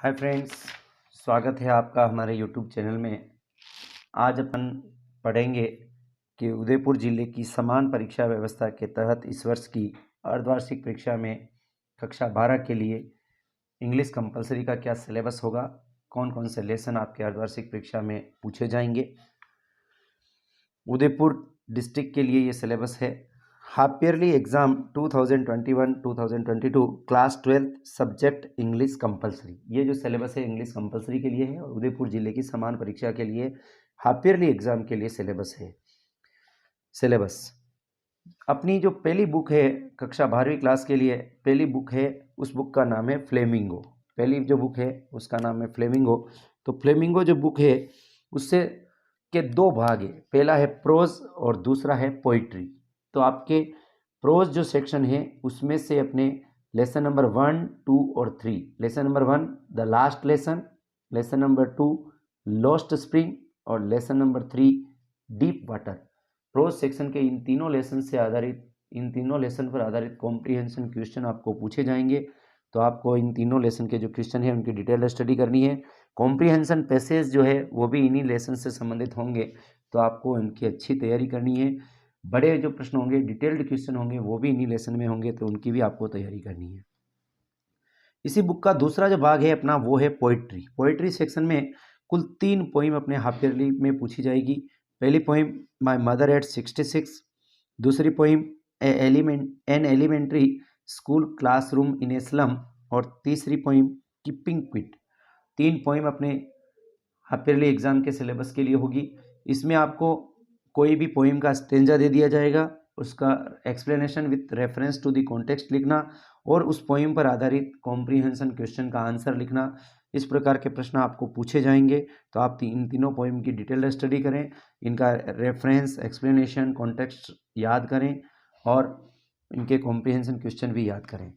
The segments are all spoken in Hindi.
हाय फ्रेंड्स, स्वागत है आपका हमारे यूट्यूब चैनल में। आज अपन पढ़ेंगे कि उदयपुर ज़िले की समान परीक्षा व्यवस्था के तहत इस वर्ष की अर्धवार्षिक परीक्षा में कक्षा 12 के लिए इंग्लिश कंपलसरी का क्या सिलेबस होगा, कौन कौन से लेसन आपके अर्धवार्षिक परीक्षा में पूछे जाएंगे। उदयपुर डिस्ट्रिक्ट के लिए ये सिलेबस है। Half yearly exam 2021-2022 class 12th subject English compulsory, ये जो सिलेबस है इंग्लिश कंपलसरी के लिए है और उदयपुर ज़िले की समान परीक्षा के लिए हाफ ईयरली एग्ज़ाम के लिए सिलेबस है। सिलेबस अपनी जो पहली बुक है कक्षा 12वीं क्लास के लिए, पहली बुक है, उस बुक का नाम है फ्लेमिंगो। पहली जो बुक है उसका नाम है फ्लेमिंगो। तो फ्लेमिंगो जो बुक है उससे के दो भाग है, पहला है प्रोज और दूसरा है पोइट्री। तो आपके प्रोज जो सेक्शन है उसमें से अपने लेसन नंबर 1, 2 और 3, lesson number 1 the last lesson, lesson number 2 lost spring और lesson number 3 deep water. Prose section के इन तीनों लेसन पर आधारित कॉम्प्रिहेंशन क्वेश्चन आपको पूछे जाएंगे। तो आपको इन तीनों लेसन के जो क्वेश्चन है उनकी डिटेल स्टडी करनी है। कॉम्प्रिहेंशन पैसेज जो है वो भी इन्हीं लेसन से संबंधित होंगे, तो आपको इनकी अच्छी तैयारी करनी है। बड़े जो प्रश्न होंगे, डिटेल्ड क्वेश्चन होंगे, वो भी इन्हीं लेसन में होंगे, तो उनकी भी आपको तैयारी करनी है। इसी बुक का दूसरा जो भाग है अपना वो है पोइट्री। पोइट्री सेक्शन में कुल 3 पोइम अपने हाफ ईयरली में पूछी जाएगी। पहली पोइम माय मदर एट 66, दूसरी poem an elementary school classroom in a slum और तीसरी पोइम कीपिंग क्विट। 3 पोइम अपने हाफ ईयरली एग्जाम के सिलेबस के लिए होगी। इसमें आपको कोई भी पोइम का स्टेंजा दे दिया जाएगा, उसका explanation with reference to the context लिखना और उस पोइम पर आधारित कॉम्प्रिहेंशन क्वेश्चन का आंसर लिखना। इस प्रकार के प्रश्न आपको पूछे जाएंगे। तो आप इन तीनों पोइम की डिटेल स्टडी करें, इनका रेफरेंस, एक्सप्लेनेशन, कॉन्टेक्स्ट याद करें और इनके कॉम्प्रिहेंशन क्वेश्चन भी याद करें।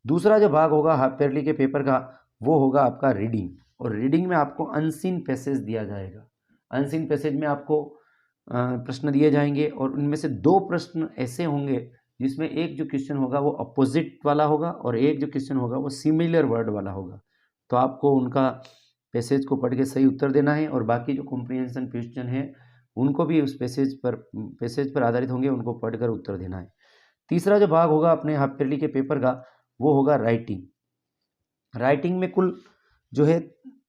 दूसरा जो भाग होगा हाफ ईयरली के पेपर का वो होगा आपका रीडिंग, और रीडिंग में आपको अनसीन पैसेज दिया जाएगा। अनसीन पैसेज में आपको प्रश्न दिए जाएंगे और उनमें से 2 प्रश्न ऐसे होंगे जिसमें एक जो क्वेश्चन होगा वो अपोजिट वाला होगा और एक जो क्वेश्चन होगा वो सिमिलर वर्ड वाला होगा। तो आपको उनका पैसेज को पढ़ के सही उत्तर देना है और बाकी जो कॉम्प्रिहेंशन क्वेश्चन है उनको भी उस पैसेज पर आधारित होंगे, उनको पढ़कर उत्तर देना है। तीसरा जो भाग होगा अपने हाफ ईयरली के पेपर का वो होगा राइटिंग। राइटिंग में कुल जो है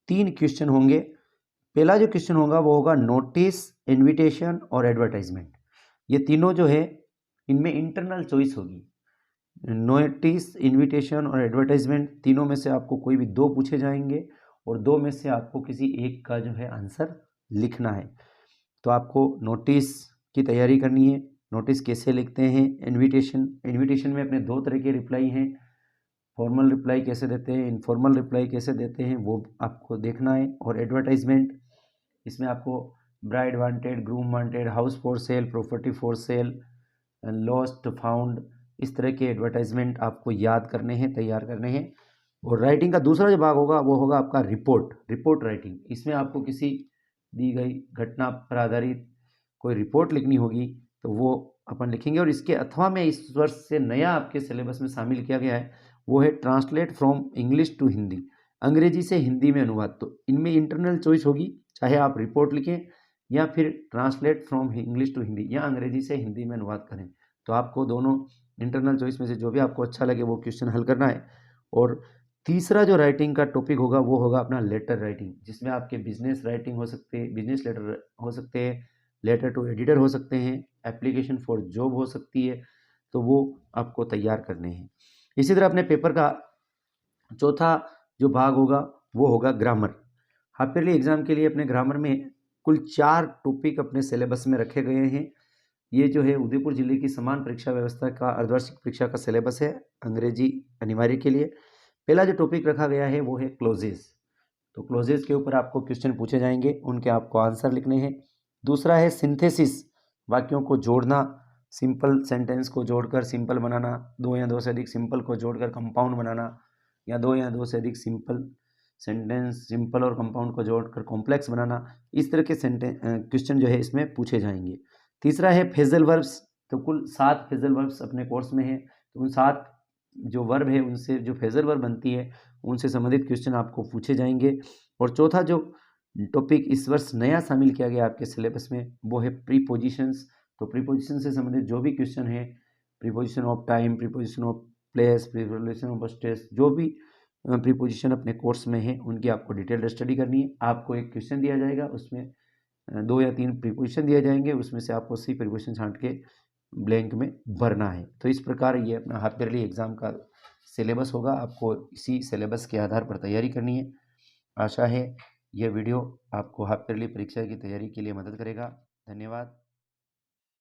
3 क्वेश्चन होंगे। पहला जो क्वेश्चन होगा वो होगा नोटिस, इनविटेशन और एडवर्टाइजमेंट। ये तीनों जो है इनमें इंटरनल चॉइस होगी। नोटिस, इनविटेशन और एडवर्टाइजमेंट तीनों में से आपको कोई भी 2 पूछे जाएंगे और 2 में से आपको किसी एक का जो है आंसर लिखना है। तो आपको नोटिस की तैयारी करनी है। नोटिस कैसे लिखते हैं, इनविटेशन में अपने 2 तरह के रिप्लाई हैं, फॉर्मल रिप्लाई कैसे देते हैं, इनफॉर्मल रिप्लाई कैसे देते हैं, वो आपको देखना है। और एडवर्टाइजमेंट, इसमें आपको bride wanted, groom wanted, house for sale, property for sale, lost, found, इस तरह के एडवर्टाइजमेंट आपको याद करने हैं, तैयार करने हैं। और राइटिंग का दूसरा जो भाग होगा वो होगा आपका रिपोर्ट राइटिंग। इसमें आपको किसी दी गई घटना पर आधारित कोई रिपोर्ट लिखनी होगी, तो वो अपन लिखेंगे। और इसके अथवा में इस वर्ष से नया आपके सिलेबस में शामिल किया गया है वो है translate from English to Hindi, अंग्रेजी से हिंदी में अनुवाद। तो इनमें इंटरनल चॉइस होगी, चाहे आप रिपोर्ट लिखें या फिर translate from English to Hindi या अंग्रेजी से हिंदी में अनुवाद करें। तो आपको दोनों इंटरनल चॉइस में से जो भी आपको अच्छा लगे वो क्वेश्चन हल करना है। और तीसरा जो राइटिंग का टॉपिक होगा वो होगा अपना लेटर राइटिंग, जिसमें आपके बिजनेस राइटिंग हो सकते हैं, बिजनेस लेटर हो सकते हैं, लेटर टू एडिटर हो सकते हैं, एप्लीकेशन फॉर जॉब हो सकती है। तो वो आपको तैयार करने हैं। इसी तरह अपने पेपर का चौथा जो भाग होगा वो होगा ग्रामर। हाफ ईयरली एग्जाम के लिए अपने ग्रामर में कुल 4 टॉपिक अपने सिलेबस में रखे गए हैं। ये जो है उदयपुर जिले की समान परीक्षा व्यवस्था का अर्धवार्षिक परीक्षा का सिलेबस है, अंग्रेजी अनिवार्य के लिए। पहला जो टॉपिक रखा गया है वो है क्लोजेस। तो क्लोजेस के ऊपर आपको क्वेश्चन पूछे जाएंगे, उनके आपको आंसर लिखने हैं। दूसरा है सिंथेसिस, वाक्यों को जोड़ना, सिंपल सेंटेंस को जोड़कर सिंपल बनाना, 2 या 2 से अधिक सिंपल को जोड़कर कंपाउंड बनाना, या 2 या 2 से अधिक सिंपल सेंटेंस सिंपल और कंपाउंड को जोड़कर कॉम्प्लेक्स बनाना। इस तरह के क्वेश्चन जो है इसमें पूछे जाएंगे। तीसरा है फेजल वर्ब्स। तो कुल 7 फेजल वर्ब्स अपने कोर्स में है, तो उन 7 जो वर्ब है उनसे, जो फ्रेजल वर्ब बनती है उनसे संबंधित क्वेश्चन आपको पूछे जाएंगे। और चौथा जो टॉपिक इस वर्ष नया शामिल किया गया आपके सिलेबस में वो है प्रीपोजिशंस। तो प्रीपोजिशन से संबंधित जो भी क्वेश्चन है, preposition of time, preposition of place, preposition of space, जो भी प्रीपोजिशन अपने कोर्स में है उनकी आपको डिटेल्ड स्टडी करनी है। आपको एक क्वेश्चन दिया जाएगा, उसमें 2 या 3 प्रीपोजिशन दिए जाएंगे, उसमें से आपको सी प्रीपोजिशन छांट के ब्लैंक में भरना है। तो इस प्रकार ये अपना हाफ ईयरली एग्जाम का सिलेबस होगा, आपको इसी सिलेबस के आधार पर तैयारी करनी है। आशा है यह वीडियो आपको हाफ ईयरली परीक्षा की तैयारी के लिए मदद करेगा। धन्यवाद।